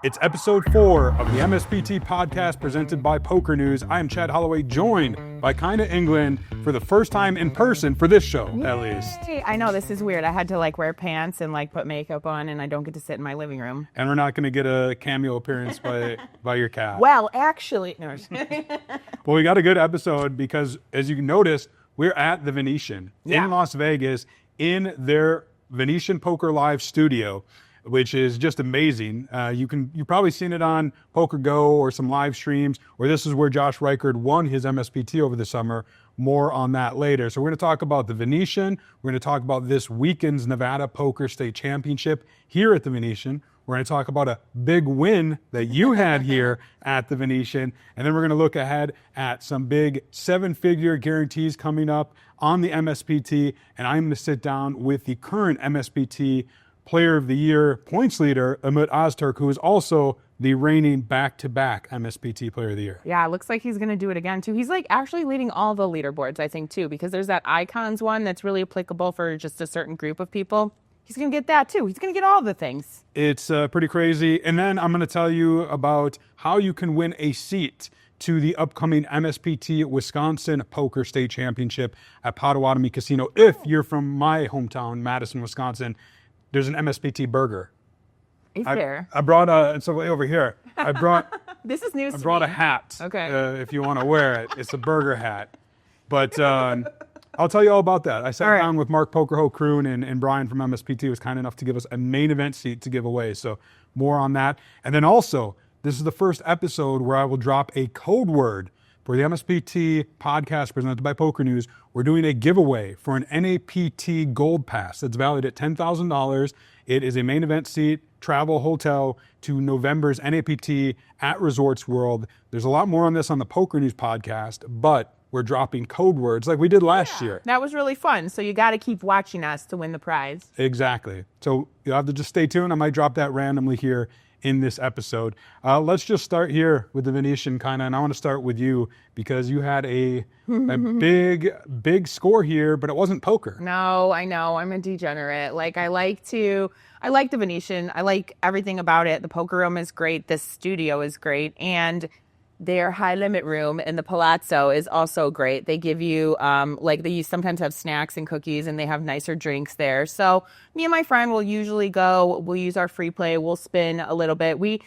It's episode 4 of the MSPT Podcast presented by PokerNews. I am Chad Holloway, joined by Kyna England for the first time in person for this show, at least. I know, this is weird. I had to wear pants and put makeup on, and I don't get to sit in my living room. And we're not going to get a cameo appearance by your cat. Well, actually, no. Well, we got a good episode because, as you can notice, we're at the Venetian in Las Vegas in their Venetian Poker Live studio, which is just amazing. You've probably seen it on Poker Go or some live streams, or this is where Josh Reichard won his MSPT over the summer. More on that later. So we're going to talk about the Venetian. We're going to talk about this weekend's Nevada Poker State Championship here at the Venetian. We're going to talk about a big win that you had here at the Venetian. And then we're going to look ahead at some big 7-figure guarantees coming up on the MSPT. And I'm going to sit down with the current MSPT Player of the Year points leader, Umut Ozturk, who is also the reigning back-to-back MSPT Player of the Year. Yeah, it looks like he's going to do it again, too. He's actually leading all the leaderboards, I think, too, because there's that Icons one that's really applicable for just a certain group of people. He's going to get that, too. He's going to get all the things. It's pretty crazy. And then I'm going to tell you about how you can win a seat to the upcoming MSPT Wisconsin Poker State Championship at Potawatomi Casino. If you're from my hometown, Madison, Wisconsin, there's an MSPT burger. Is there? I brought it's way over here. This is news. I brought a hat. Okay. If you want to wear it, it's a burger hat. But I'll tell you all about that. I sat down with Mark Pokerho Kroon and Brian from MSPT was kind enough to give us a main event seat to give away. So more on that. And then also, this is the first episode where I will drop a code word for the MSPT podcast presented by Poker News. We're doing a giveaway for an NAPT Gold Pass that's valued at $10,000. It is a main event seat, travel, hotel to November's NAPT at Resorts World. There's a lot more on this on the Poker News podcast, but we're dropping code words like we did last year. That was really fun. So you got to keep watching us to win the prize. Exactly. So you'll have to just stay tuned. I might drop that randomly here in this episode. Let's just start here with the Venetian, Kyna, and I want to start with you because you had a big score here, but it wasn't poker. No, I know. I'm a degenerate. I like the Venetian. I like everything about it. The poker room is great. The studio is great. And their high limit room in the Palazzo is also great. They give you, they sometimes have snacks and cookies and they have nicer drinks there. So me and my friend will usually go, we'll use our free play, we'll spin a little bit. We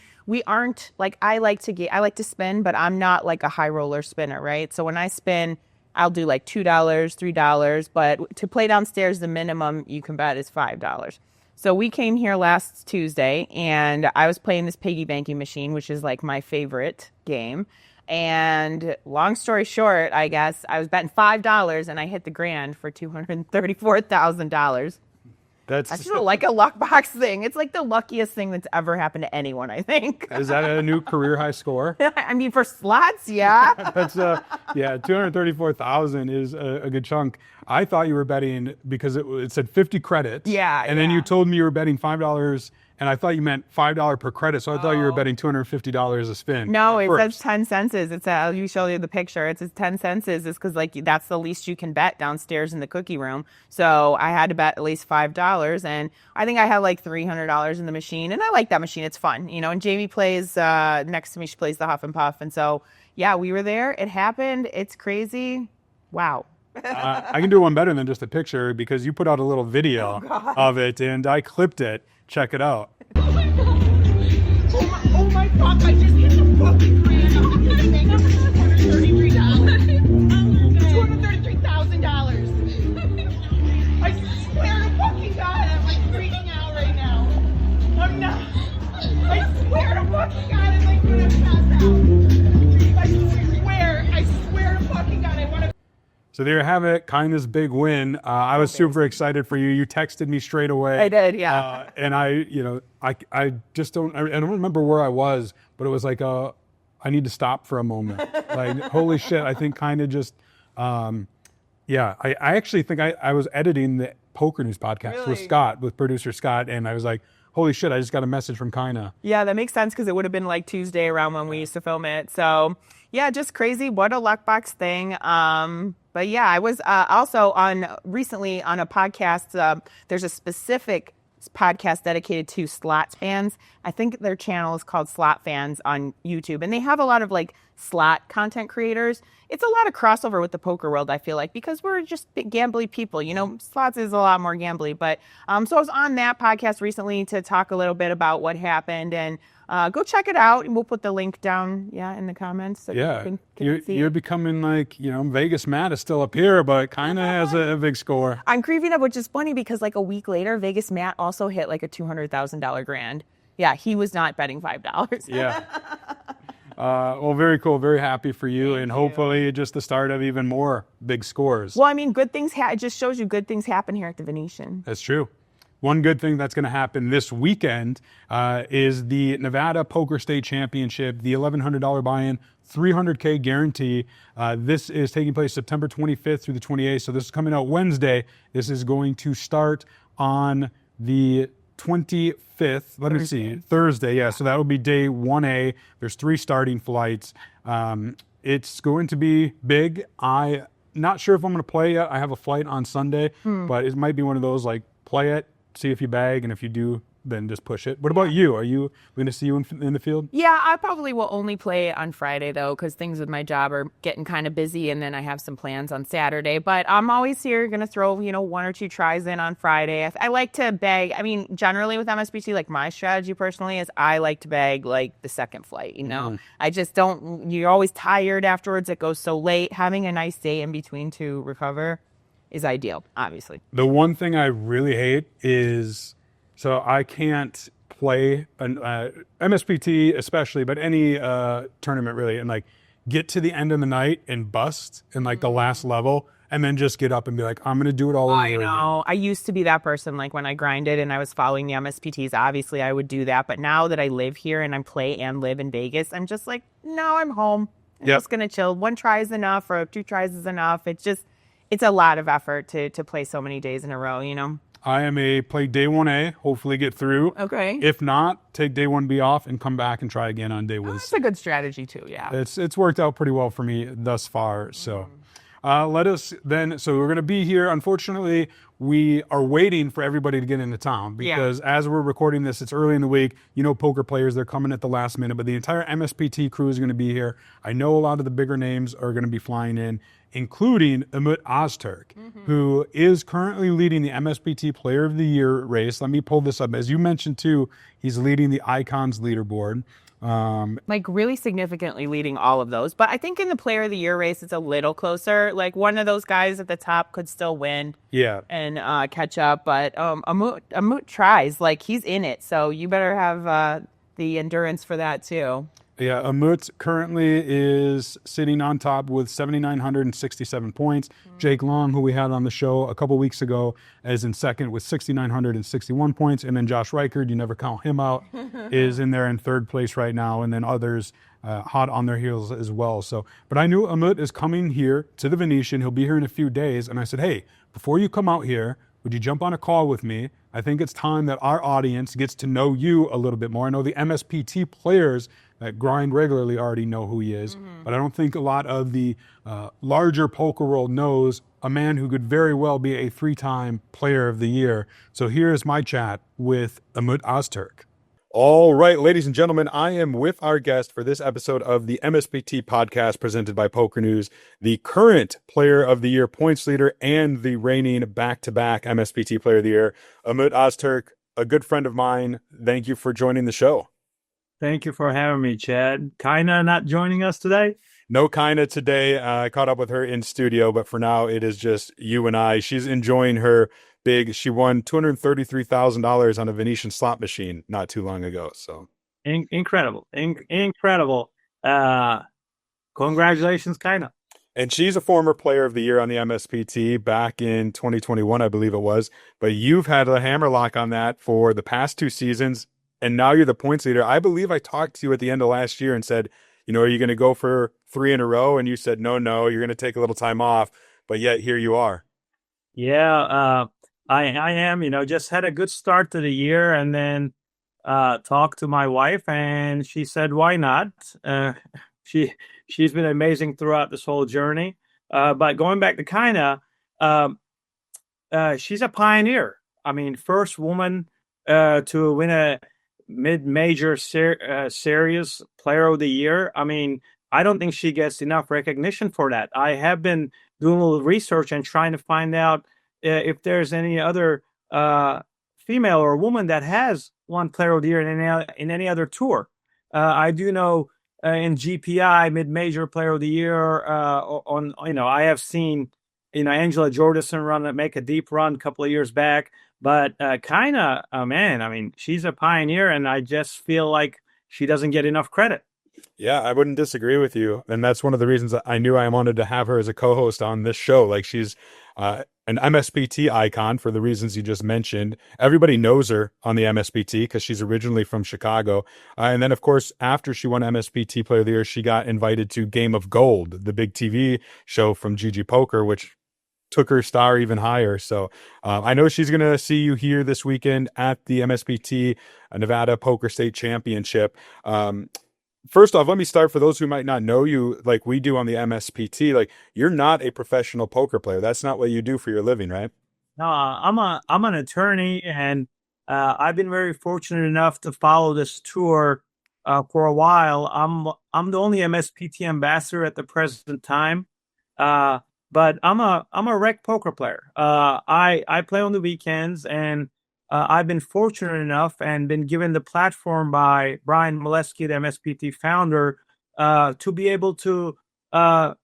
aren't, I like to spin, but I'm not a high roller spinner, right? So when I spin, I'll do $2, $3, but to play downstairs, the minimum you can bet is $5. So we came here last Tuesday, and I was playing this piggy banking machine, which is my favorite game. And long story short, I guess, I was betting $5, and I hit the grand for $234,000. That's just like a luck box thing. It's the luckiest thing that's ever happened to anyone, I think. Is that a new career high score? I mean, for slots, yeah. That's 234,000 is a good chunk. I thought you were betting because it said 50 credits. Yeah. And then you told me you were betting $5, and I thought you meant $5 per credit. So I thought you were betting $250 a spin. No, it says 10 cents. I'll show you the picture. It says 10 cents is because that's the least you can bet downstairs in the cookie room. So I had to bet at least $5, and I think I had $300 in the machine, and I like that machine. It's fun, And Jamie plays next to me. She plays the Huff and Puff, and so yeah, we were there. It happened. It's crazy. Wow. I can do one better than just a picture because you put out a little video of it, and I clipped it. Check it out. Oh my fuck, I just hit the fucking grand. I'm gonna make up $233. $233,000. I swear to fucking God, I'm freaking out right now. I'm not. I swear to fucking God, I'm gonna pass out. I swear to fucking God, I wanna. So there you have it, Kyna's big win. I was super excited for you. You texted me straight away. I did, yeah. And I just don't remember where I was, but it was I need to stop for a moment. Holy shit, I think Kyna just, I actually think I was editing the Poker News podcast with producer Scott, and I was like, holy shit, I just got a message from Kyna. Yeah, that makes sense because it would have been Tuesday around when we used to film it. So yeah, just crazy. What a luck box thing. But yeah, I was also recently on a podcast. There's a specific podcast dedicated to slot fans. I think their channel is called Slot Fans on YouTube, and they have a lot of like slot content creators. It's a lot of crossover with the poker world, I feel like, because we're just big gambly people. You know, slots is a lot more gambly. But so I was on that podcast recently to talk a little bit about what happened, and go check it out. And we'll put the link down, in the comments. So you can see you're becoming like, Vegas Matt is still up here, but kind of has a big score. I'm creeping up, which is funny because like a week later, Vegas Matt also hit like a $200,000 grand. Yeah, he was not betting $5. Yeah. Well, very cool. Very happy for you. And hopefully just the start of even more big scores. Well, I mean, good things, it just shows you good things happen here at the Venetian. That's true. One good thing that's going to happen this weekend is the Nevada Poker State Championship, the $1,100 buy-in, $300K guarantee. This is taking place September 25th through the 28th. So this is coming out Wednesday. This is going to start on the 25th. Let me see. Thursday. Yeah. So that would be day 1A. There's 3 starting flights. It's going to be big. I'm not sure if I'm going to play yet. I have a flight on Sunday, but it might be one of those like play it, see if you bag, and if you do, then just push it. What about you? Are you going to see you in the field? Yeah, I probably will only play on Friday, though, because things with my job are getting kind of busy, and then I have some plans on Saturday. But I'm always here, going to throw, 1 or 2 tries in on Friday. I like to bag. I mean, generally with MSPT, like my strategy personally is I like to bag like the second flight, I just don't, you're always tired afterwards. It goes so late. Having a nice day in between to recover is ideal, obviously. The one thing I really hate is, so I can't play an MSPT especially, but any tournament really, and like get to the end of the night and bust in like the last level, and then just get up and be like, I'm going to do it all over again. I know. I used to be that person. Like when I grinded and I was following the MSPTs, obviously I would do that. But now that I live here and I play and live in Vegas, I'm just like, no, I'm home. I'm just going to chill. 1 try is enough, or 2 tries is enough. It's a lot of effort to play so many days in a row, I am play day 1A, hopefully get through. Okay. If not, take day 1B off and come back and try again on day 1. That's a good strategy too, yeah. It's worked out pretty well for me thus far. So let us then, so we're going to be here. Unfortunately, we are waiting for everybody to get into town because as we're recording this, it's early in the week. Poker players, they're coming at the last minute, but the entire MSPT crew is going to be here. I know a lot of the bigger names are going to be flying in, including Umut Ozturk, who is currently leading the MSPT Player of the Year race. Let me pull this up. As you mentioned too, he's leading the Icons leaderboard. Like really significantly leading all of those. But I think in the Player of the Year race, it's a little closer. Like one of those guys at the top could still win and catch up. But Umut tries. Like he's in it. So you better have the endurance for that too. Yeah, Umut currently is sitting on top with 7,967 points. Jake Long, who we had on the show a couple weeks ago, is in second with 6,961 points. And then Josh Reichard, you never count him out, is in there in third place right now. And then others hot on their heels as well. So, but I knew Umut is coming here to the Venetian. He'll be here in a few days. And I said, hey, before you come out here, would you jump on a call with me? I think it's time that our audience gets to know you a little bit more. I know the MSPT players that grind regularly already know who he is, but I don't think a lot of the larger poker world knows a man who could very well be a 3-time Player of the Year. So here's my chat with Umut Ozturk. All right, ladies and gentlemen, I am with our guest for this episode of the MSPT Podcast presented by Poker News, the current Player of the Year points leader and the reigning back-to-back MSPT Player of the Year, Umut Ozturk, a good friend of mine. Thank you for joining the show. Thank you for having me, Chad. Kyna not joining us today? No Kyna today. I caught up with her in studio, but for now it is just you and I. She's enjoying her she won $233,000 on a Venetian slot machine not too long ago. So incredible. Incredible. Congratulations, Kyna. And she's a former Player of the Year on the MSPT back in 2021, I believe it was. But you've had a hammerlock on that for the past 2 seasons. And now you're the points leader. I believe I talked to you at the end of last year and said, are you going to go for 3 in a row? And you said, no, you're going to take a little time off. But yet here you are. Yeah, I am, just had a good start to the year and then talked to my wife and she said, why not? She's been amazing throughout this whole journey. But going back to Kyna, she's a pioneer. I mean, first woman to win a mid-major series player of the year. I mean, I don't think she gets enough recognition for that. I have been doing a little research and trying to find out if there's any other female or woman that has won player of the year in any other tour. I do know in GPI mid-major player of the year I have seen Angela Jordison make a deep run a couple of years back, but Kyna, man, I mean, she's a pioneer, and I just feel like she doesn't get enough credit. Yeah, I wouldn't disagree with you. And that's one of the reasons that I knew I wanted to have her as a co-host on this show. Like, she's an MSPT icon for the reasons you just mentioned. Everybody knows her on the MSPT because she's originally from Chicago. And then, of course, after she won MSPT Player of the Year, she got invited to Game of Gold, the big TV show from GG Poker, which took her star even higher. So I know she's going to see you here this weekend at the MSPT Nevada Poker State Championship. First off, let me start for those who might not know you like we do on the MSPT. Like, you're not a professional poker player. That's not what you do for your living, right? No, I'm an attorney, and I've been very fortunate enough to follow this tour for a while. I'm the only MSPT ambassador at the present time, but I'm a rec poker player. I play on the weekends, and I've been fortunate enough and been given the platform by Brian Molesky, the MSPT founder, to be able to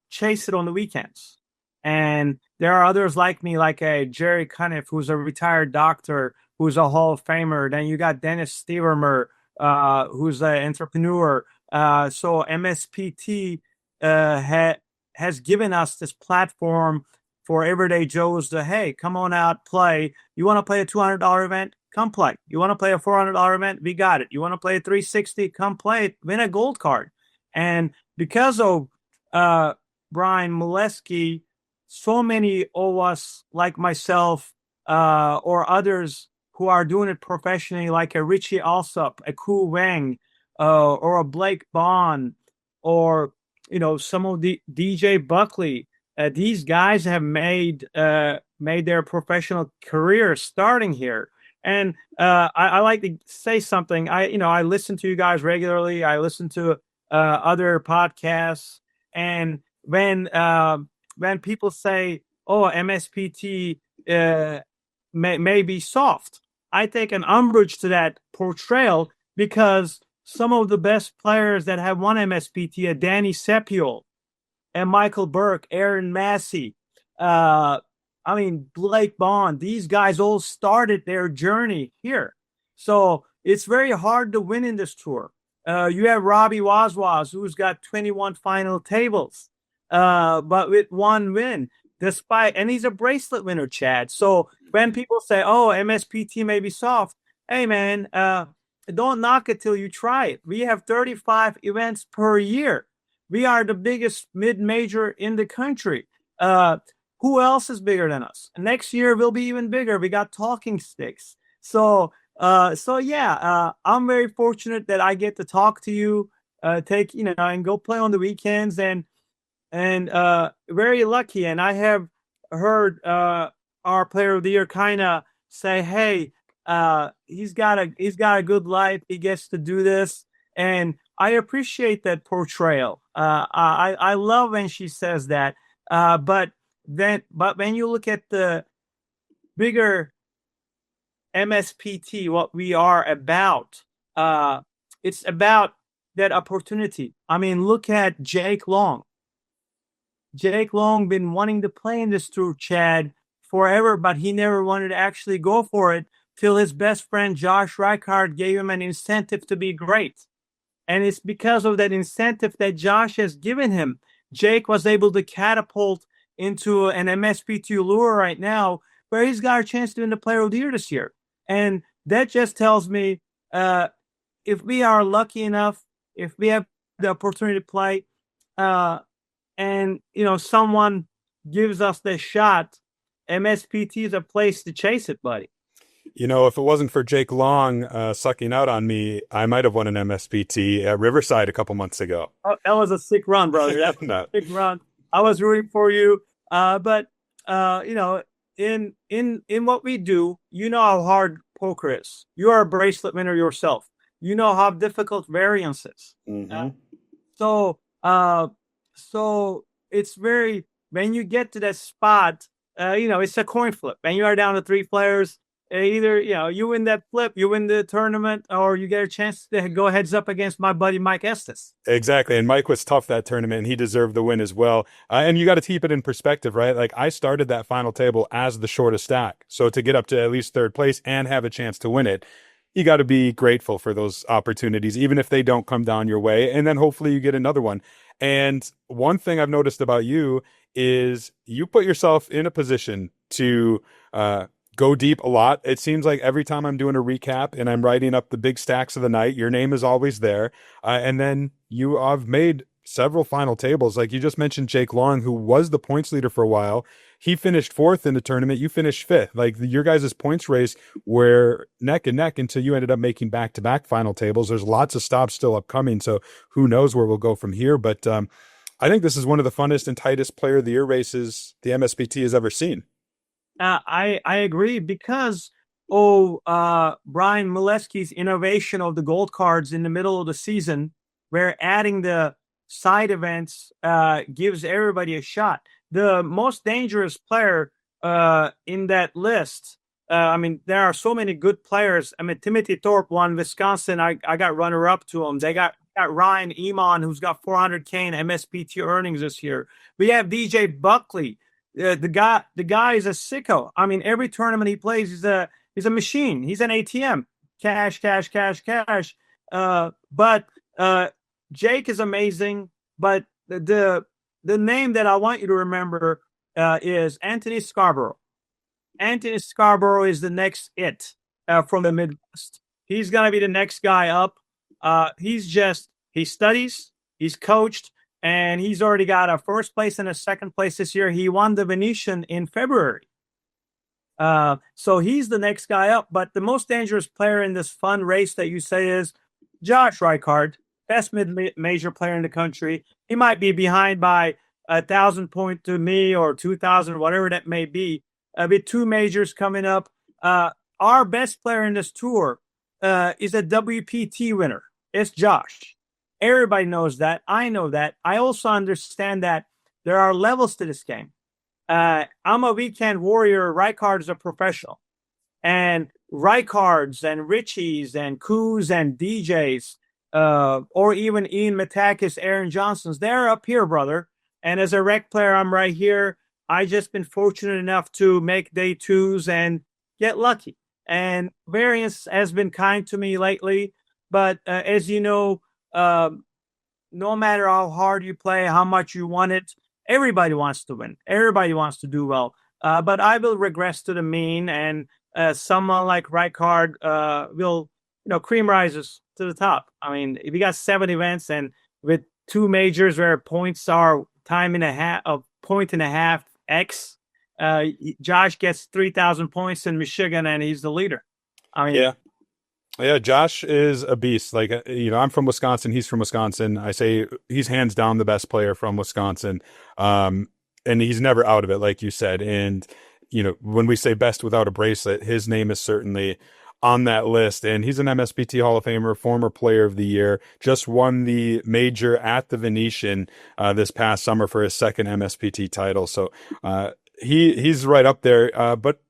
chase it on the weekends. And there are others like me, like a Jerry Cunniff, who's a retired doctor, who's a Hall of Famer. Then you got Dennis Stevermer, who's an entrepreneur. So MSPT has given us this platform for everyday Joes to, hey, come on out, play. You want to play a $200 event? Come play. You want to play a $400 event? We got it. You want to play a 360? Come play it. Win a gold card. And because of Brian Molesky, so many of us, like myself or others who are doing it professionally, like a Richie Alsop, a Ku Wang, or a Blake Bond, or some of the DJ Buckley. These guys have made their professional career starting here. And I like to say something. I listen to you guys regularly. I listen to other podcasts. And when people say, oh, MSPT may be soft, I take an umbrage to that portrayal, because some of the best players that have won MSPT are Danny Sepiol and Michael Burke, Aaron Massey, Blake Bond. These guys all started their journey here. So it's very hard to win in this tour. You have Robbie Wazwaz, who's got 21 final tables, but with one win, and he's a bracelet winner, Chad. So when people say, oh, MSPT may be soft, hey, man, don't knock it till you try it. We have 35 events per year. We are the biggest mid-major in the country. Who else is bigger than us? Next year we'll be even bigger. We got talking sticks. So I'm very fortunate that I get to talk to you, and go play on the weekends, and very lucky. And I have heard our player of the year Kyna say, hey, he's got a good life. He gets to do this, and I appreciate that portrayal. I love when she says that. But when you look at the bigger MSPT, what we are about, it's about that opportunity. I mean, look at Jake Long. Jake Long been wanting to play in this tour, Chad, forever, but he never wanted to actually go for it till his best friend Josh Reichard gave him an incentive to be great. And it's because of that incentive that Josh has given him, Jake was able to catapult into an MSPT lure right now, where he's got a chance to win the Player of the Year this year. And that just tells me, if we are lucky enough, if we have the opportunity to play, and someone gives us the shot, MSPT is a place to chase it, buddy. If it wasn't for Jake Long sucking out on me, I might have won an MSPT at Riverside a couple months ago. Oh, that was a sick run, brother. That was a sick run. I was rooting for you. But in what we do, how hard poker is. You are a bracelet winner yourself. You know how difficult variance is. So it's very, when you get to that spot, it's a coin flip. And you are down to 3 players. Either, you win that flip, you win the tournament, or you get a chance to go heads up against my buddy Mike Estes. Exactly. And Mike was tough that tournament, and he deserved the win as well. And you got to keep it in perspective, right? Like, I started that final table as the shortest stack. So to get up to at least 3rd place and have a chance to win it, you got to be grateful for those opportunities, even if they don't come down your way. And then hopefully you get another one. And one thing I've noticed about you is you put yourself in a position to go deep a lot. It seems like every time I'm doing a recap and I'm writing up the big stacks of the night, your name is always there. And then you have made several final tables. Like you just mentioned Jake Long, who was the points leader for a while. He finished 4th in the tournament. You finished 5th. Like your guys' points race were neck and neck until you ended up making back-to-back final tables. There's lots of stops still upcoming. So who knows where we'll go from here. But I think this is one of the funnest and tightest player of the year races the MSPT has ever seen. I agree because Brian Molesky's innovation of the gold cards in the middle of the season, where adding the side events gives everybody a shot. The most dangerous player in that list, there are so many good players. Timothy Thorpe won Wisconsin. I got runner-up to him. They got Ryan Eamon, who's got 400K in MSPT earnings this year. We have DJ Buckley. The guy is a sicko. Every tournament he plays, he's a machine. He's an ATM. Cash. But Jake is amazing. But the name that I want you to remember is Anthony Scarborough. Anthony Scarborough is the next from the Midwest. He's gonna be the next guy up. He studies, he's coached. And he's already got a 1st place and a 2nd place this year. He won the Venetian in February. So he's the next guy up. But the most dangerous player in this fun race that you say is Josh Reichard, best mid-major player in the country. He might be behind by 1,000 points to me or 2,000, whatever that may be. With 2 majors coming up. Our best player in this tour is a WPT winner. It's Josh. Everybody knows that. I know that. I also understand that there are levels to this game. I'm a weekend warrior. Reichard is a professional. And Reichards and Richies and Coos and DJs, or even Ian Matakis, Aaron Johnsons, they're up here, brother. And as a rec player, I'm right here. I just been fortunate enough to make day 2s and get lucky. And variance has been kind to me lately. But as you know, no matter how hard you play, how much you want it, everybody wants to win. Everybody wants to do well. But I will regress to the mean, and someone like Reichard will, cream rises to the top. If you got 7 events and with 2 majors where points are point and a half X, Josh gets 3,000 points in Michigan, and he's the leader. Yeah, Josh is a beast. Like, I'm from Wisconsin. He's from Wisconsin. I say he's hands down the best player from Wisconsin. And he's never out of it, like you said. And, when we say best without a bracelet, his name is certainly on that list. And he's an MSPT Hall of Famer, former player of the year, just won the major at the Venetian this past summer for his 2nd MSPT title. So he's right up there. But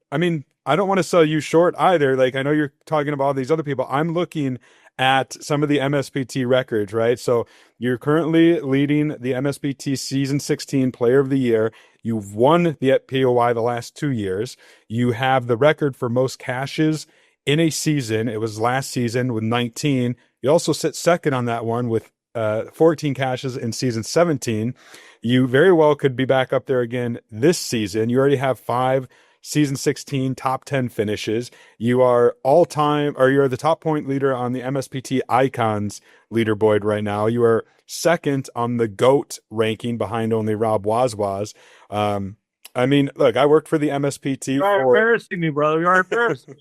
I don't want to sell you short either. Like, I know you're talking about all these other people. I'm looking at some of the MSPT records, right? So you're currently leading the MSPT season 16 player of the year. You've won the POI the last 2 years. You have the record for most cashes in a season. It was last season with 19. You also sit 2nd on that one with 14 cashes in season 17. You very well could be back up there again this season. You already have 5 season 16 top 10 finishes. You are you're the top point leader on the MSPT Icons leaderboard right now. You are 2nd on the GOAT ranking behind only Rob Wazwaz. Look, I worked for the MSPT. You're embarrassing me, brother. You're embarrassing.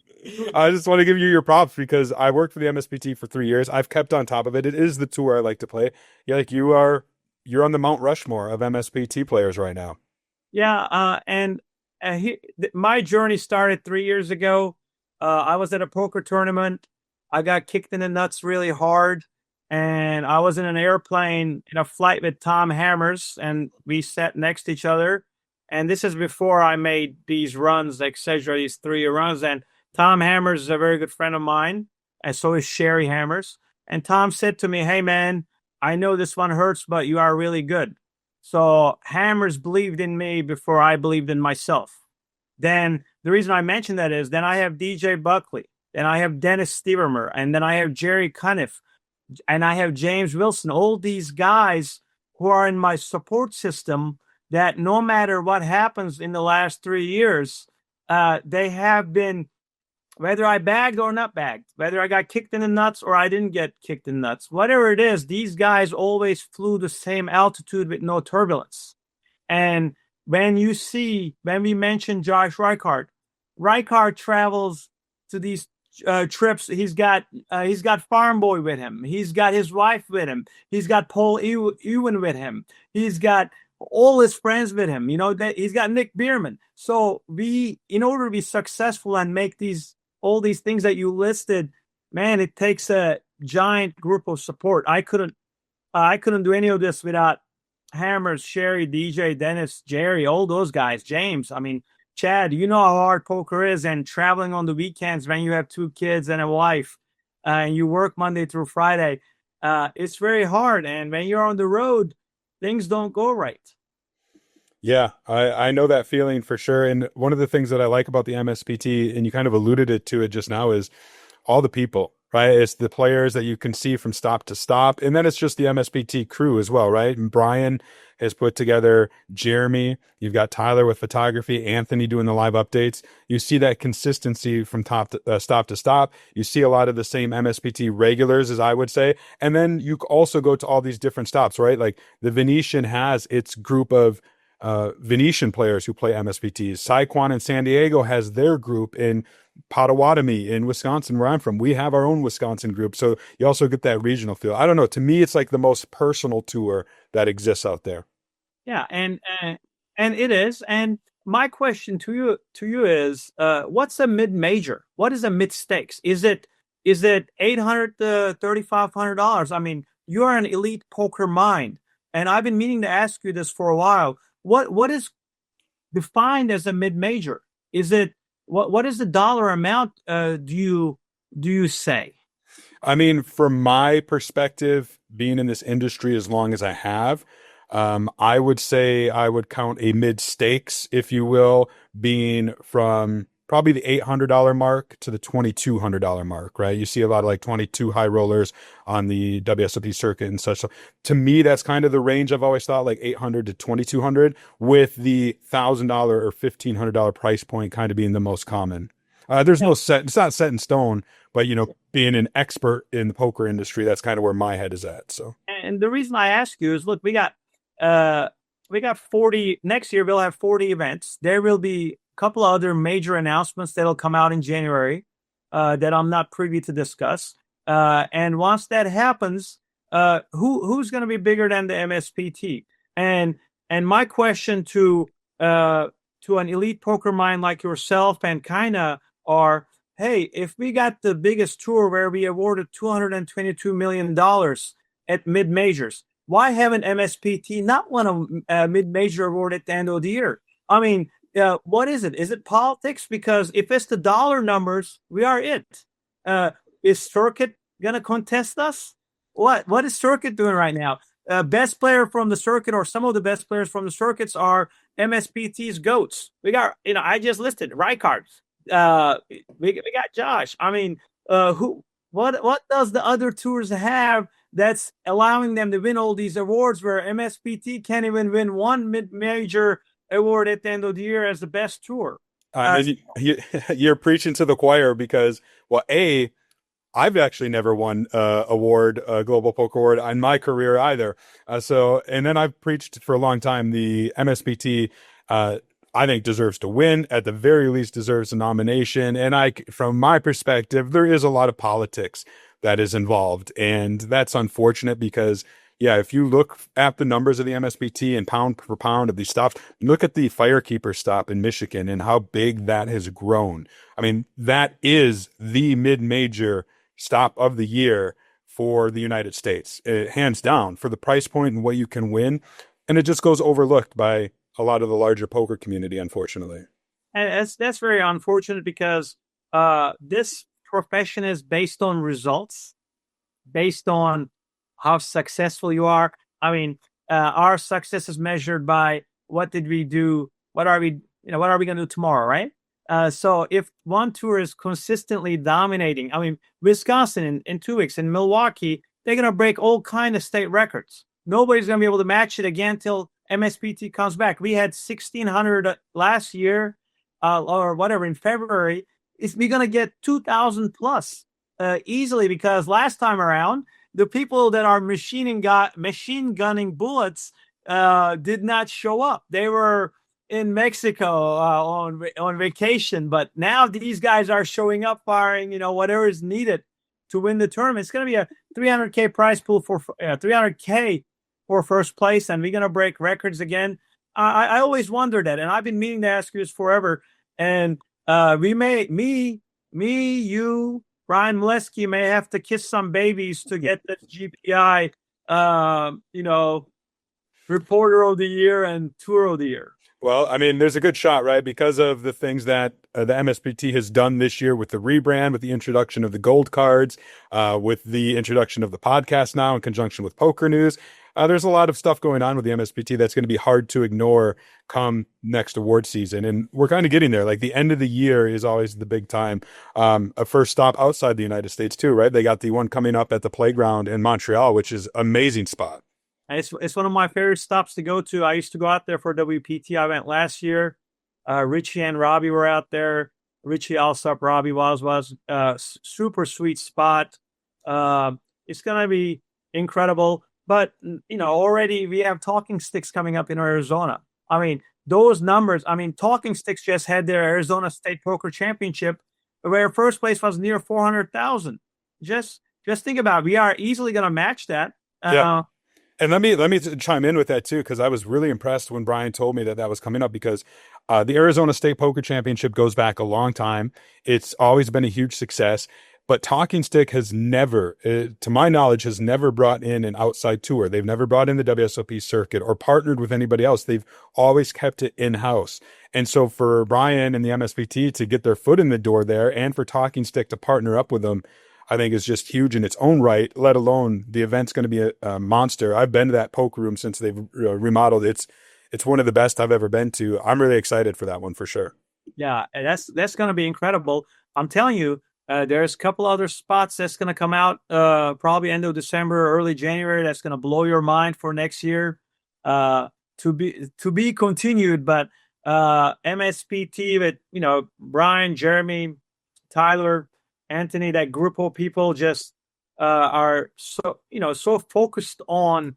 I just want to give you your props because I worked for the MSPT for 3 years. I've kept on top of it. It is the tour I like to play. You're on the Mount Rushmore of MSPT players right now. Yeah, my journey started 3 years ago. I was at a poker tournament. I got kicked in the nuts really hard. And I was in an airplane in a flight with Tom Hammers, and we sat next to each other. And this is before I made these runs, etc., these 3 runs. And Tom Hammers is a very good friend of mine, and so is Sherry Hammers. And Tom said to me, "Hey, man, I know this one hurts, but you are really good." So Hammers believed in me before I believed in myself. Then the reason I mention that is then I have DJ Buckley, then I have Dennis Stevermer, and then I have Jerry Cuniff, and I have James Wilson, all these guys who are in my support system that no matter what happens in the last 3 years, they have been, whether I bagged or not bagged, whether I got kicked in the nuts or I didn't get kicked in the nuts, whatever it is, these guys always flew the same altitude with no turbulence. And when we mention Josh Reichard travels to these trips. He's got Farm Boy with him. He's got his wife with him. He's got Paul Ewan with him. He's got all his friends with him. He's got Nick Bierman. So in order to be successful and make all these things that you listed, man, it takes a giant group of support. I couldn't do any of this without Hammers, Sherry, DJ, Dennis, Jerry, all those guys, James. I mean, Chad, you know how hard poker is, and traveling on the weekends when you have 2 kids and a wife, and you work Monday through Friday, it's very hard. And when you're on the road, things don't go right. Yeah, I know that feeling for sure. And one of the things that I like about the MSPT, and you kind of alluded to it just now, is all the people, right? It's the players that you can see from stop to stop. And then it's just the MSPT crew as well, right? And Brian has put together Jeremy. You've got Tyler with photography, Anthony doing the live updates. You see that consistency from stop to stop. You see a lot of the same MSPT regulars, as I would say. And then you also go to all these different stops, right? Like the Venetian has its group of Venetian players who play MSPTs. Saquon in San Diego has their group. In Potawatomi in Wisconsin, where I'm from, we have our own Wisconsin group. So you also get that regional feel. I don't know. To me, it's like the most personal tour that exists out there. Yeah, and it is. And my question to you is, what's a mid major? What is a mid stakes? Is it $800 to $3,500? I mean, you're an elite poker mind, and I've been meaning to ask you this for a while. What is defined as a mid major? Is it what is the dollar amount? Do you say? I mean, from my perspective, being in this industry as long as I have, I would say I would count a mid stakes, if you will, being from probably the $800 mark to the $2,200 mark, right? You see a lot of like 22 high rollers on the WSOP circuit and such. So to me, that's kind of the range I've always thought, like $800 to $2,200, with the $1,000 or $1,500 price point kind of being the most common. There's no set, it's not set in stone, but being an expert in the poker industry, that's kind of where my head is at. So, and the reason I ask you is, look, we got 40 next year. We'll have 40 events. There will be couple of other major announcements that'll come out in January that I'm not privy to discuss. And once that happens, who's going to be bigger than the MSPT? And my question to an elite poker mind like yourself and Kyna are, hey, if we got the biggest tour where we awarded $222 million at mid majors, why haven't MSPT not won a mid major award at the end of the year? I mean, what is it? Is it politics? Because if it's the dollar numbers, we are it. Is Circuit going to contest us? What is Circuit doing right now? Best player from the circuit, or some of the best players from the circuits, are MSPT's GOATs. We got, I just listed Reichard. We got Josh. I mean, what does the other tours have that's allowing them to win all these awards, where MSPT can't even win one mid-major award at the end of the year as the best tour? You're preaching to the choir, because, well, I've actually never won a Global Poker Award in my career either. And then I've preached for a long time, the MSPT, I think, deserves to win, at the very least deserves a nomination. And from my perspective, there is a lot of politics that is involved. And that's unfortunate, because yeah, if you look at the numbers of the MSPT and pound per pound of these stops, look at the Firekeeper stop in Michigan and how big that has grown. I mean, that is the mid-major stop of the year for the United States, hands down, for the price point and what you can win. And it just goes overlooked by a lot of the larger poker community, unfortunately. And that's very unfortunate because this profession is based on results, based on how successful you are. I mean, our success is measured by what did we do? What are we going to do tomorrow, right? So if one tour is consistently dominating, I mean, Wisconsin in 2 weeks, in Milwaukee, they're going to break all kind of state records. Nobody's going to be able to match it again till MSPT comes back. We had 1,600 last year, or whatever, in February. We're going to get 2,000 plus easily, because last time around, the people that are machine gunning bullets did not show up. They were in Mexico on vacation, but now these guys are showing up, firing, whatever is needed to win the tournament. It's going to be a $300K prize pool for $300K for first place, and we're going to break records again. I always wondered that, and I've been meaning to ask you this forever. And you, Brian Molesky, may have to kiss some babies to get the GPI, Reporter of the Year and Tour of the Year. Well, I mean, there's a good shot, right? Because of the things that the MSPT has done this year with the rebrand, with the introduction of the gold cards, with the introduction of the podcast now in conjunction with PokerNews. There's a lot of stuff going on with the MSPT that's going to be hard to ignore come next award season. And we're kind of getting there. Like, the end of the year is always the big time. A first stop outside the United States too, right? They got the one coming up at the Playground in Montreal, which is an amazing spot. It's one of my favorite stops to go to. I used to go out there for WPT. I went last year. Richie and Robbie were out there. Richie Alsop, Robbie was super sweet spot. It's going to be incredible. But, already we have Talking Sticks coming up in Arizona. I mean, those numbers, Talking Sticks just had their Arizona State Poker Championship where first place was near 400,000. Just think about it. We are easily going to match that. Yeah. And let me chime in with that too, because I was really impressed when Brian told me that was coming up, because the Arizona State Poker Championship goes back a long time. It's always been a huge success, but Talking Stick has never, to my knowledge, has never brought in an outside tour. They've never brought in the WSOP circuit or partnered with anybody else. They've always kept it in-house. And so for Brian and the MSPT to get their foot in the door there, and for Talking Stick to partner up with them, I think is just huge in its own right, let alone the event's going to be a monster. I've been to that poker room since they've remodeled. It's one of the best I've ever been to. I'm really excited for that one for sure. Yeah, that's going to be incredible. I'm telling you, there's a couple other spots that's going to come out probably end of December, early January. That's going to blow your mind for next year. To be continued, but MSPT with Brian, Jeremy, Tyler, Anthony, that group of people just are so focused on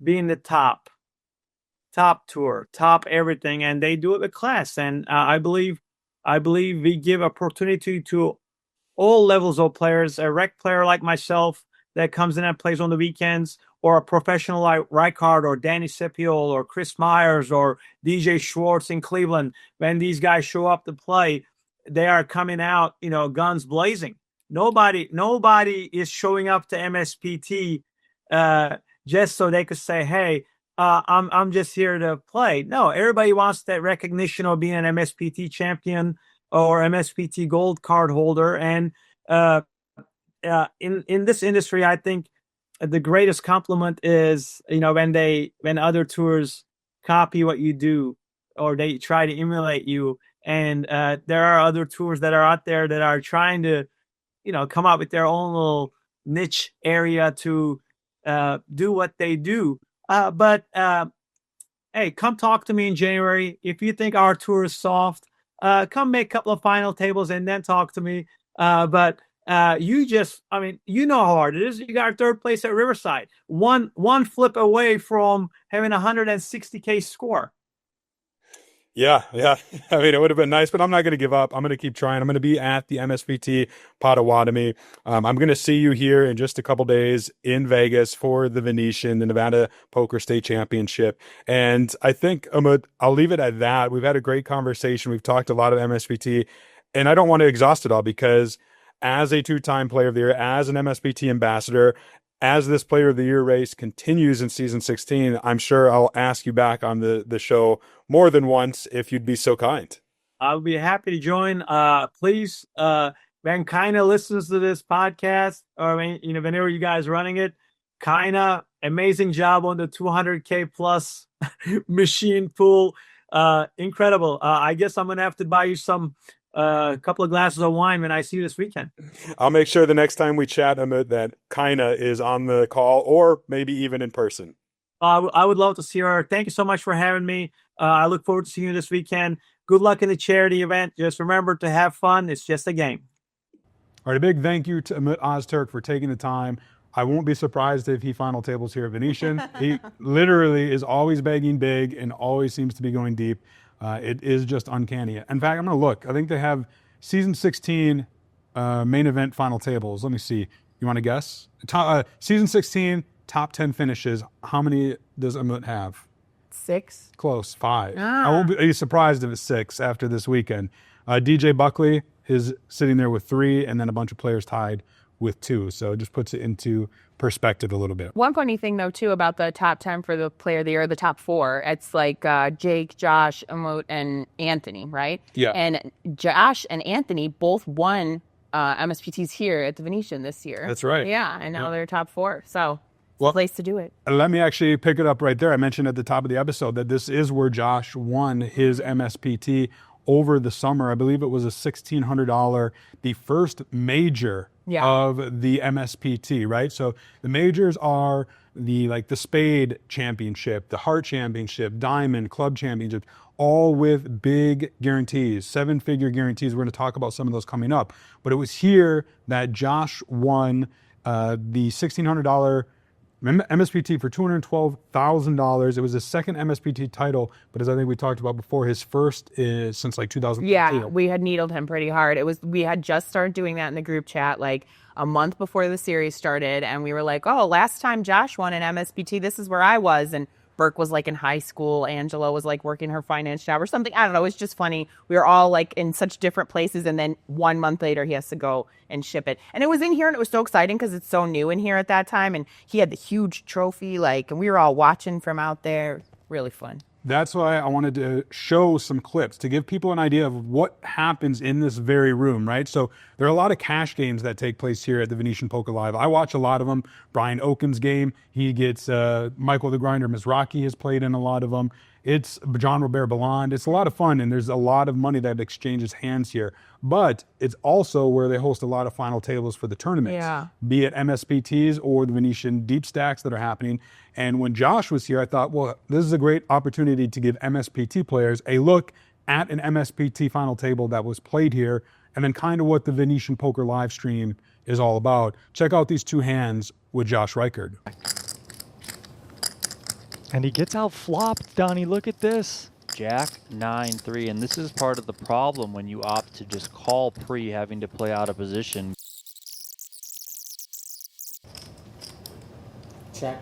being the top tour, top everything, and they do it with class. And I believe we give opportunity to all levels of players, a rec player like myself that comes in and plays on the weekends, or a professional like Reichard or Danny Sepiol or Chris Myers or DJ Schwartz in Cleveland. When these guys show up to play, they are coming out, guns blazing. Nobody is showing up to MSPT just so they could say, "Hey, I'm just here to play." No, everybody wants that recognition of being an MSPT champion or MSPT gold card holder. And in this industry, I think the greatest compliment is when other tours copy what you do, or they try to emulate you. And there are other tours that are out there that are trying to, come up with their own little niche area to do what they do. But hey, come talk to me in January. If you think our tour is soft, come make a couple of final tables and then talk to me. But you know how hard it is. You got third place at Riverside, one flip away from having a 160K score. Yeah. I mean, it would have been nice, but I'm not going to give up. I'm going to keep trying. I'm going to be at the MSPT Potawatomi. I'm going to see you here in just a couple days in Vegas for the Venetian, the Nevada Poker State Championship. And I think, Umut, I'll leave it at that. We've had a great conversation. We've talked a lot of MSPT, and I don't want to exhaust it all because as a two-time player of the year, as an MSPT ambassador, as this player of the year race continues in season 16, I'm sure I'll ask you back on the show more than once if you'd be so kind. I'll be happy to join. Please, when Kyna listens to this podcast, or whenever you guys running it, Kyna, amazing job on the 200K plus machine pool. Incredible. I guess I'm gonna have to buy you a couple of glasses of wine when I see you this weekend. I'll make sure the next time we chat, Umut, that Kyna is on the call or maybe even in person. I would love to see her. Thank you so much for having me. I look forward to seeing you this weekend. Good luck in the charity event. Just remember to have fun. It's just a game. All right, a big thank you to Umut Ozturk for taking the time. I won't be surprised if he final tables here at Venetian. He literally is always begging big and always seems to be going deep. It is just uncanny. In fact, I'm going to look. I think they have season 16 main event final tables. Let me see. You want to guess? Season 16 top 10 finishes. How many does Umut have? 6. Close, 5. I won't be surprised if it's 6 after this weekend. DJ Buckley is sitting there with 3, and then a bunch of players tied with 2. So it just puts it into perspective a little bit. One funny thing, though, too, about the top 10 for the player of the year, the top 4, it's like Jake, Josh, Umut, and Anthony, right? Yeah. And Josh and Anthony both won MSPTs here at the Venetian this year. That's right. Yeah, and now they're top 4. So it's Well, a place to do it. Let me actually pick it up right there. I mentioned at the top of the episode that this is where Josh won his MSPT over the summer. I believe it was a $1,600, the first major of the MSPT, right? So the majors are the Spade Championship, the Heart Championship, Diamond, Club Championship, all with big guarantees, 7-figure guarantees. We're going to talk about some of those coming up. But it was here that Josh won the $1,600 MSPT for $212,000. It was his second MSPT title, but as I think we talked about before, his first is since 2015. Yeah, we had needled him pretty hard. We had just started doing that in the group chat like a month before the series started, and we were like, oh, last time Josh won an MSPT, this is where I was, and Burke was like in high school. Angela was like working her finance job or something. I don't know. It's just funny. We were all like in such different places. And then 1 month later, he has to go and ship it. And it was in here and it was so exciting because it's so new in here at that time. And he had the huge trophy, and we were all watching from out there. Really fun. That's why I wanted to show some clips to give people an idea of what happens in this very room, right? So there are a lot of cash games that take place here at the Venetian Poker Live. I watch a lot of them. Brian Oakham's game, he gets Michael the Grinder Mizrachi has played in a lot of them. It's John Robert Belland. It's a lot of fun, and there's a lot of money that exchanges hands here. But it's also where they host a lot of final tables for the tournaments, be it MSPTs or the Venetian deep stacks that are happening. And when Josh was here, I thought, well, this is a great opportunity to give MSPT players a look at an MSPT final table that was played here, and then kind of what the Venetian Poker live stream is all about. Check out these 2 hands with Josh Reichard. And he gets out flopped, Donnie. Look at this. Jack 9-3, and this is part of the problem when you opt to just call pre, having to play out of position. Check.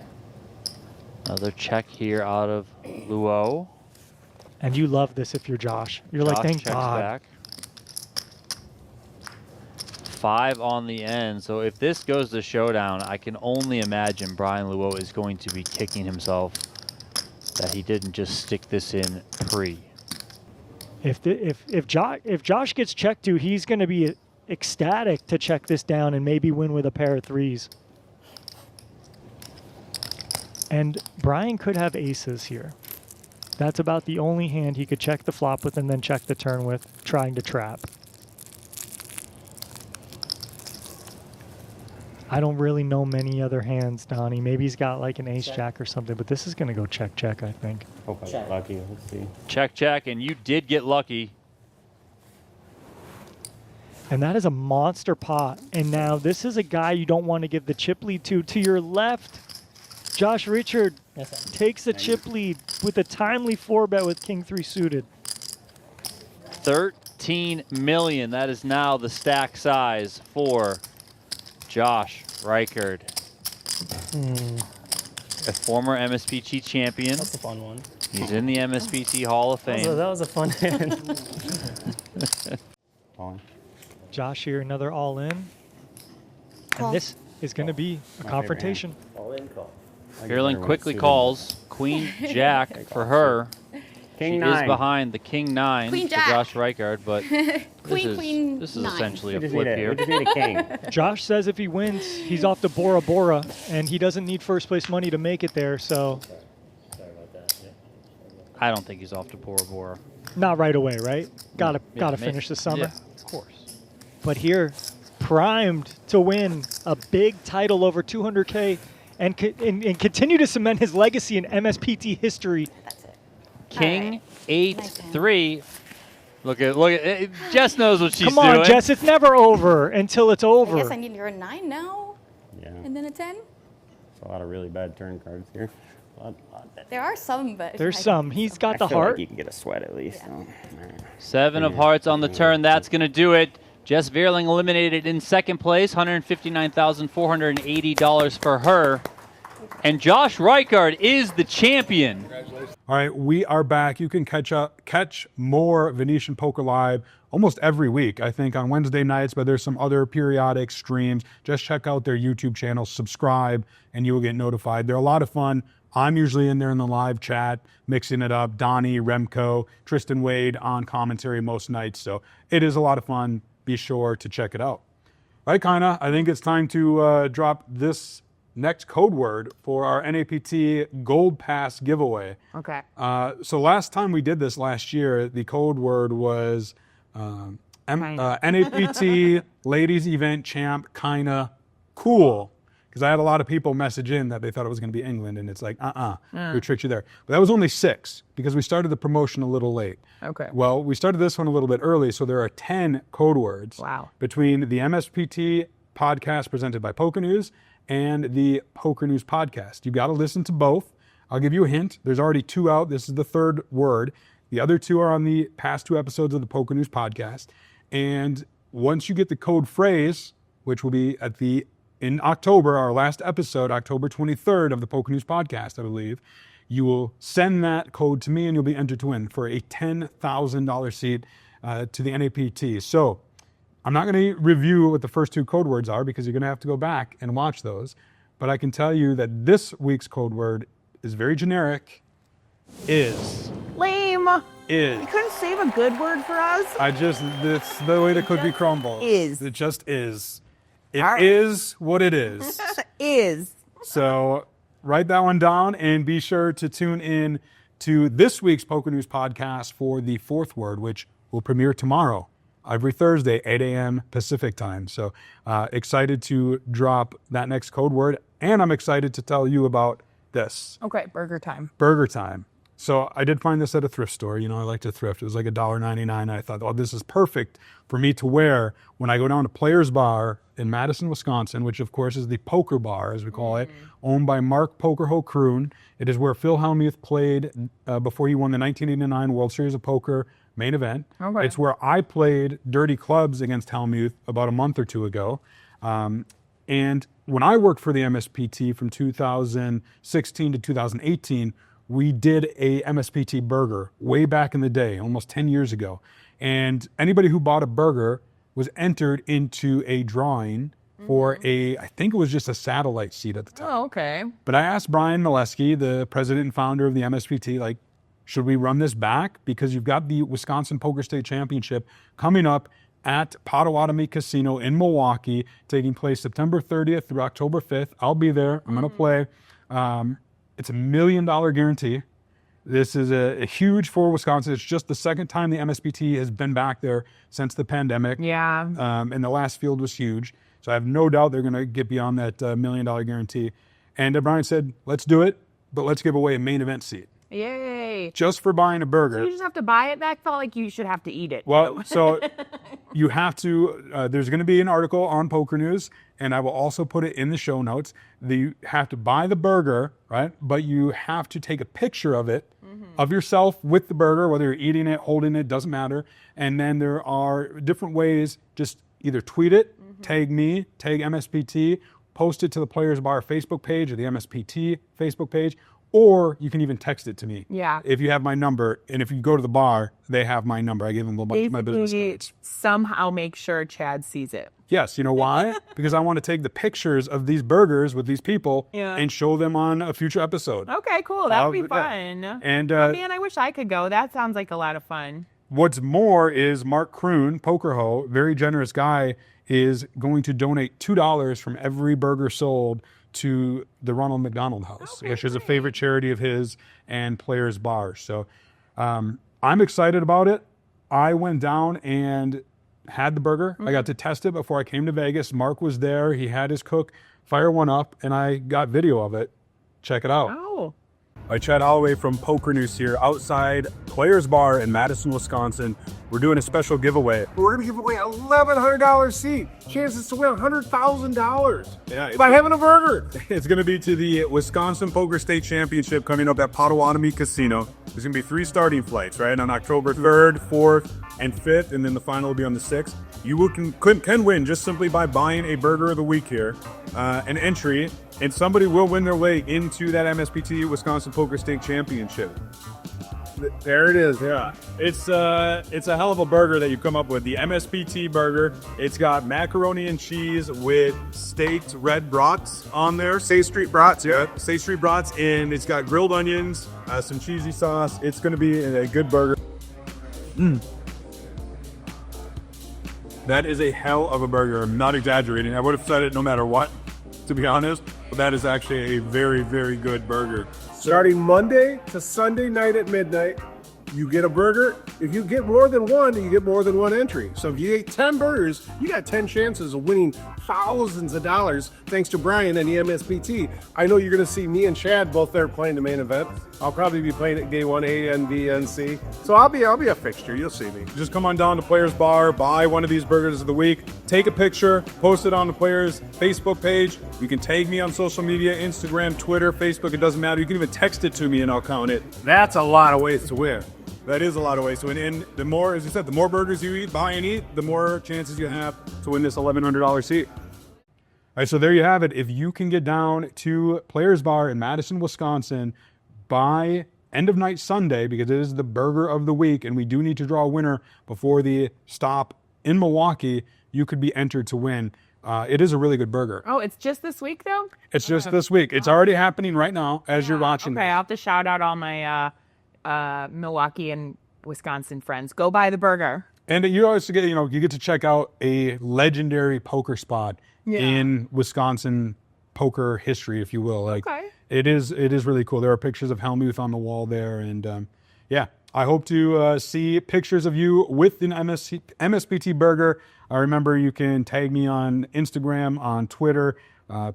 Another check here out of Luo. And you love this if you're Josh. You're Josh like, thank checks God. back. 5 on the end. So if this goes to showdown, I can only imagine Brian Luo is going to be kicking himself that he didn't just stick this in pre. If Josh gets checked to, he's going to be ecstatic to check this down and maybe win with a pair of 3s. And Brian could have aces here. That's about the only hand he could check the flop with and then check the turn with, trying to trap. I don't really know many other hands, Donnie. Maybe he's got like an ace-jack or something, but this is going to go check-check, I think. Hope I get lucky. Let's see. Check, and you did get lucky. And that is a monster pot. And now this is a guy you don't want to give the chip lead to. To your left, Josh Richard takes a chip lead with a timely 4-bet with King 3 suited. 13 million. That is now the stack size for Josh Reichard. A former MSPT champion. That's a fun one. He's in the MSPT Hall of Fame. That was a fun hand. Josh here, another all-in. Call. And this is going to be a confrontation. Carolyn quickly calls Queen Jack for her. King She nine. is behind the King 9 Queen for Jack. Josh Reichard, but Queen this is 9. essentially a We flip here. just need a king. Josh says if he wins, he's off to Bora Bora, and he doesn't need first place money to make it there, so I don't think he's off to Bora Bora. not right away, right? Gotta Yeah, finish the summer. Yeah, of course. But here, primed to win a big title over 200K and continue to cement his legacy in MSPT history. That's it. King Nice 8-3. Look at Jess knows what she's Come on, doing. Jess, it's never over until it's I over. guess I need your 9 now, Yeah. and then a 10. A lot of really bad turn cards here. There are some, but There's I some. think He's so. got the I feel heart. like you can get a sweat at least. Yeah. So. 7 of hearts on the turn. That's going to do it. Jess Veerling eliminated in second place, $159,480 for her. And Josh Reichard is the champion. All right, we are back. You can catch more Venetian Poker Live almost every week, I think, on Wednesday nights, but there's some other periodic streams. Just check out their YouTube channel, subscribe, and you will get notified. They're a lot of fun. I'm usually in there in the live chat, mixing it up. Donnie, Remco, Tristan Wade on commentary most nights. So it is a lot of fun. Be sure to check it out. All right, Kyna, I think it's time to drop this next code word for our NAPT Gold Pass giveaway. Okay. So last time we did this last year, the code word was NAPT Ladies Event Champ Kyna Cool. Because I had a lot of people message in that they thought it was going to be England, and it's like, we tricked you there. But that was only 6 because we started the promotion a little late. Okay. Well, we started this one a little bit early, so there are 10 code words Wow. between the MSPT podcast presented by PokerNews and the PokerNews podcast. You've got to listen to both. I'll give you a hint. There's already 2 out. This is the 3rd word. The other 2 are on the past 2 episodes of the PokerNews podcast. And once you get the code phrase, which will be in October, our last episode, October 23rd of the PokerNews podcast, I believe, you will send that code to me and you'll be entered to win for a $10,000 seat to the NAPT. So I'm not going to review what the first 2 code words are because you're going to have to go back and watch those. But I can tell you that this week's code word is very generic. Is. Lame. Is. You couldn't save a good word for us? It's the way the cookie crumbles. is. It just is. It All right. is what it is. Is. So write that one down and be sure to tune in to this week's PokerNews podcast for the 4th word, which will premiere tomorrow, every Thursday, 8 a.m. Pacific time. So excited to drop that next code word. And I'm excited to tell you about this. Okay, burger time. Burger time. So I did find this at a thrift store. You know, I like to thrift. It was like $1.99. I thought, oh, this is perfect for me to wear when I go down to Players Bar in Madison, Wisconsin, which of course is the poker bar, as we call it, owned by Mark Pokerho Kroon. It is where Phil Hellmuth played before he won the 1989 World Series of Poker main event. Okay. It's where I played dirty clubs against Hellmuth about a month or 2 ago. And when I worked for the MSPT from 2016 to 2018, we did a MSPT burger way back in the day, almost 10 years ago. And anybody who bought a burger was entered into a drawing for I think it was just a satellite seat at the time. Oh, okay. But I asked Brian Mileski, the president and founder of the MSPT, like, should we run this back? Because you've got the Wisconsin Poker State Championship coming up at Potawatomi Casino in Milwaukee, taking place September 30th through October 5th. I'll be there. I'm going to play. It's $1 million guarantee. This is a huge for Wisconsin. It's just the 2nd time the MSPT has been back there since the pandemic. Yeah. And the last field was huge. So I have no doubt they're going to get beyond that $1 million guarantee. And Brian said, let's do it, but let's give away a main event seat. Yay. Just for buying a burger. You just have to buy it? That felt like you should have to eat it. Well, so you have to, there's going to be an article on Poker News, and I will also put it in the show notes. You have to buy the burger, right? But you have to take a picture of it of yourself with the burger, whether you're eating it, holding it, doesn't matter. And then there are different ways. Just either tweet it, tag me, tag MSPT, post it to the Players Bar Facebook page or the MSPT Facebook page, or you can even text it to me. Yeah. If you have my number, and if you go to the bar, they have my number. I give them my business cards. Somehow make sure Chad sees it. Yes, you know why? Because I want to take the pictures of these burgers with these people and show them on a future episode. Okay, cool. That would be fun. And Man, I wish I could go. That sounds like a lot of fun. what's more is Mark Kroon, Poker Ho, very generous guy, is going to donate $2 from every burger sold to the Ronald McDonald House, which is a favorite charity of his and Players Bar. So I'm excited about it. I went down and had the burger. I got to test it before I came to Vegas. Mark was there. He had his cook fire one up, and I got video of it. Check it out. Oh. All right, Chad Holloway from PokerNews here, outside Players Bar in Madison, Wisconsin. We're doing a special giveaway. We're going to give away a $1,100 seat. Chances to win $100,000 Yeah, by having a burger. It's going to be to the Wisconsin Poker State Championship coming up at Potawatomi Casino. There's going to be 3 starting flights, right, on October 3rd, 4th, and 5th, and then the final will be on the 6th. You can win just simply by buying a Burger of the Week here, an entry, and somebody will win their way into that MSPT Wisconsin Poker State Championship. There it is. Yeah, it's a hell of a burger that you come up with. The MSPT burger. It's got macaroni and cheese with staked red brats on there. State Street brats, yeah. State Street brats, and it's got grilled onions, some cheesy sauce. It's going to be a good burger. That is a hell of a burger. I'm not exaggerating. I would have said it no matter what, to be honest. But that is actually a very, very good burger. Starting Monday to Sunday night at midnight, you get a burger. If you get more than one, you get more than one entry. So if you ate 10 burgers, you got 10 chances of winning thousands of dollars thanks to Brian and the MSPT. I know you're going to see me and Chad both there playing the main event. I'll probably be playing at Day 1A and B and C. So I'll be a fixture. You'll see me. Just come on down to Players Bar, buy one of these burgers of the week, take a picture, post it on the Players Facebook page. You can tag me on social media, Instagram, Twitter, Facebook. It doesn't matter. You can even text it to me and I'll count it. That's a lot of ways to win. That is a lot of ways to win. And the more, as you said, the more burgers you buy and eat, the more chances you have to win this $1,100 seat. All right, so there you have it. If you can get down to Players Bar in Madison, Wisconsin by end of night Sunday, because it is the burger of the week, and we do need to draw a winner before the stop in Milwaukee, you could be entered to win. It is a really good burger. Oh, it's just this week, though? It's just this week. It's already happening right now as you're watching. Okay, I'll have to shout out all my Milwaukee and Wisconsin friends. Go buy the burger. And you always get, you get to check out a legendary poker spot in Wisconsin poker history, if you will. Like, it is really cool. There are pictures of Helmuth on the wall there, and I hope to see pictures of you with an MSPT burger. Remember, you can tag me on Instagram, on Twitter.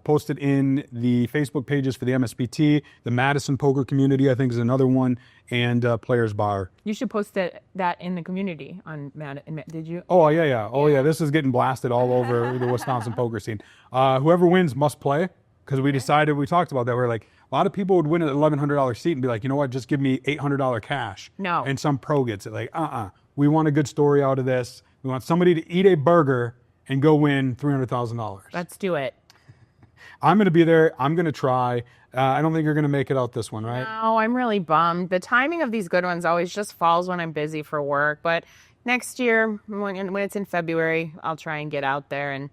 Post it in the Facebook pages for the MSPT, the Madison Poker Community, I think is another one, and Players Bar. You should post that in the community on Madison. Did you? Oh, yeah. Oh, yeah. This is getting blasted all over the Wisconsin poker scene. Whoever wins must play, because we talked about that. We're like, a lot of people would win an $1,100 seat and be like, you know what, just give me $800 cash. No. And some pro gets it. Like, we want a good story out of this. We want somebody to eat a burger and go win $300,000. Let's do it. I'm going to be there. I'm going to try. I don't think you're going to make it out this one, right? No, I'm really bummed. The timing of these good ones always just falls when I'm busy for work. But next year, when it's in February, I'll try and get out there. And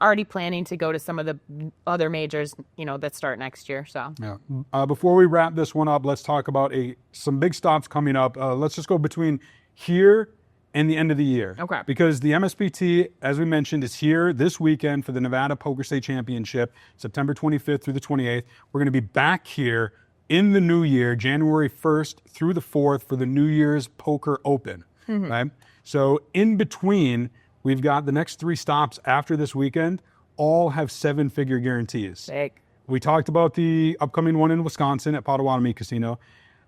already planning to go to some of the other majors, that start next year. So yeah. Before we wrap this one up, let's talk about some big stops coming up. Let's just go between here and the end of the year. Okay. Because the MSPT, as we mentioned, is here this weekend for the Nevada Poker State Championship, September 25th through the 28th. We're going to be back here in the new year, January 1st through the 4th for the New Year's Poker Open. Mm-hmm. Right? So in between, we've got the next 3 stops after this weekend, all have 7-figure guarantees. Sick. We talked about the upcoming one in Wisconsin at Potawatomi Casino.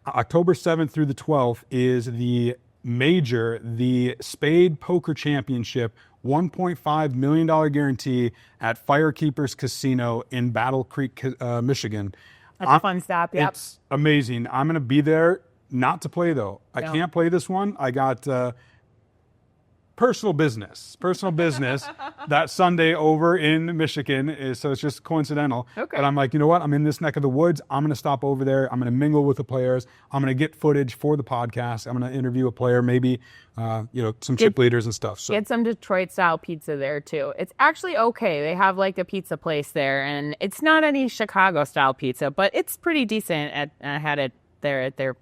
October 7th through the 12th is the major, the Spade Poker Championship, $1.5 million guarantee at Firekeepers Casino in Battle Creek, Michigan. That's a fun stop, yep. It's amazing. I'm going to be there not to play, though. I No. can't play this one. I got personal business that Sunday over in Michigan. So it's just coincidental. Okay. But I'm like, you know what? I'm in this neck of the woods. I'm going to stop over there. I'm going to mingle with the players. I'm going to get footage for the podcast. I'm going to interview a player, maybe, some chip leaders and stuff. So Get some Detroit style pizza there too. It's actually okay. They have like a pizza place there, and it's not any Chicago style pizza, but it's pretty decent. I had it there at their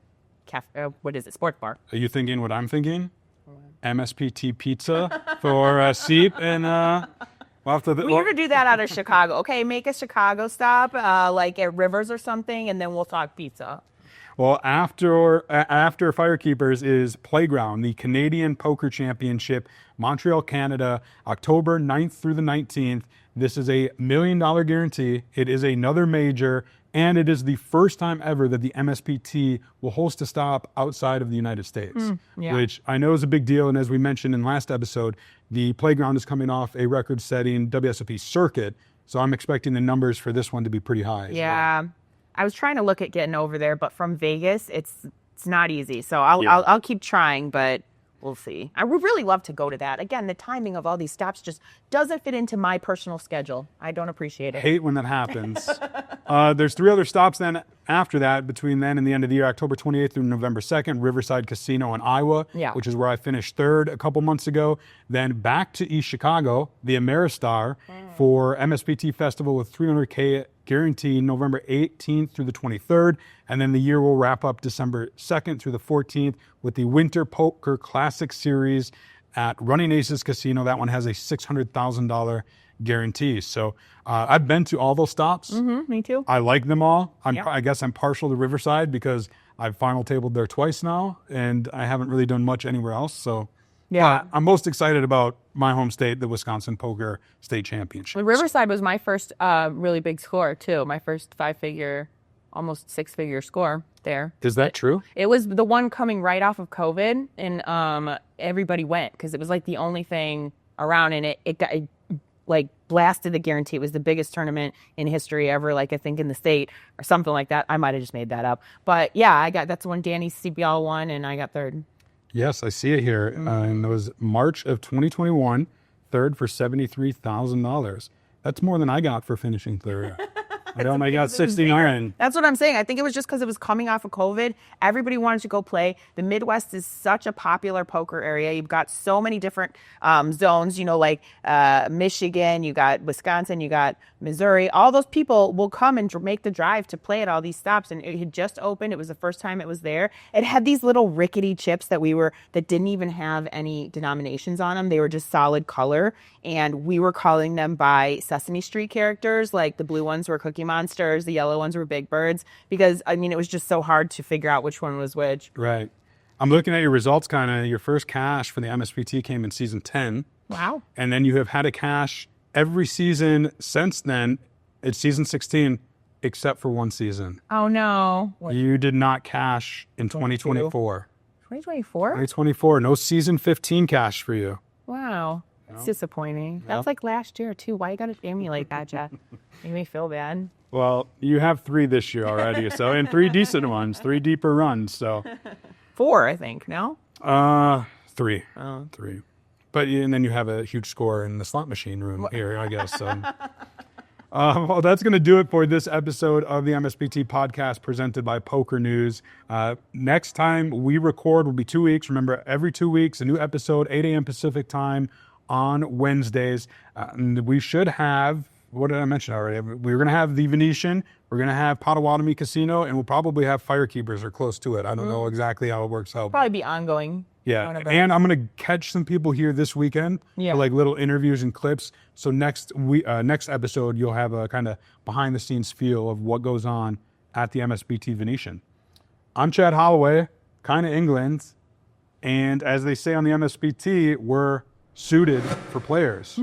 cafe. What is it? Sports bar. are you thinking what I'm thinking? MSPT Pizza for Seep and we'll have to. We're gonna do that out of Chicago. Okay, make a Chicago stop, like at Rivers or something, and then we'll talk pizza. Well, after Firekeepers is Playground, the Canadian Poker Championship, Montreal, Canada, October 9th through the 19th. This is a $1 million guarantee. It is another major, and it is the first time ever that the MSPT will host a stop outside of the United States, which I know is a big deal. And as we mentioned in last episode, the Playground is coming off a record-setting WSOP circuit, so I'm expecting the numbers for this one to be pretty high. Yeah, I was trying to look at getting over there, but from Vegas, it's not easy. So I'll keep trying, but we'll see. I would really love to go to that. Again, the timing of all these stops just doesn't fit into my personal schedule. I don't appreciate it. Hate when that happens. There's 3 other stops then after that, between then and the end of the year, October 28th through November 2nd, Riverside Casino in Iowa, which is where I finished 3rd a couple months ago. Then back to East Chicago, the Ameristar for MSPT Festival with $300K guarantee November 18th through the 23rd. And then the year will wrap up December 2nd through the 14th with the Winter Poker Classic Series at Running Aces Casino. That one has a $600,000 guarantee. So I've been to all those stops. Me too. I like them all. I guess I'm partial to Riverside because I've final tabled there twice now, and I haven't really done much anywhere else. So I'm most excited about my home state, the Wisconsin Poker State Championship. Riverside was my first really big score too. My first 5-figure, almost 6-figure score there. Is that true? It was the one coming right off of COVID, and everybody went because it was like the only thing around, and it like blasted the guarantee. It was the biggest tournament in history ever, like I think in the state or something like that. I might have just made that up, but yeah, that's when Danny CBL won, and I got 3rd. Yes, I see it here. And it was March of 2021, 3rd for $73,000. That's more than I got for finishing 3rd. I only got 69. That's what I'm saying. I think it was just because it was coming off of COVID. Everybody wanted to go play. The Midwest is such a popular poker area. You've got so many different zones, like Michigan, you got Wisconsin, you got Missouri. All those people will come and make the drive to play at all these stops. And it had just opened. It was the first time it was there. It had these little rickety chips that didn't even have any denominations on them. They were just solid color. And we were calling them by Sesame Street characters. Like the blue ones were Cookie Monsters, the yellow ones were Big Birds, because it was just so hard to figure out which one was which. Right. I'm looking at your results, Kyna. Your first cash for the MSPT came in season 10. Wow. And then you have had a cash every season since then. It's season 16, except for one season. Oh, no. You did not cash in 2024. 2024? 2024. No season 15 cash for you. Wow. It's disappointing. That's like last year, too. Why you got to pay me like that, Jeff? Made me feel bad. Well, you have 3 this year already, and 3 decent ones, 3 deeper runs. So 4, I think. No? 3. 3. But and then you have a huge score in the slot machine room here, I guess. So. Well, that's going to do it for this episode of the MSPT Podcast presented by Poker News. Next time we record will be 2 weeks. Remember, every 2 weeks, a new episode, 8 a.m. Pacific time on Wednesdays. And we should have, what did I mention already? We're going to have the Venetian, we're going to have Potawatomi Casino, and we'll probably have Firekeepers or close to it. I don't know exactly how it works out. Probably be ongoing. Yeah, and I'm going to catch some people here this weekend for like little interviews and clips. So next episode, you'll have a kind of behind the scenes feel of what goes on at the MSPT Venetian. I'm Chad Holloway, Kyna England, and as they say on the MSPT, we're suited for players.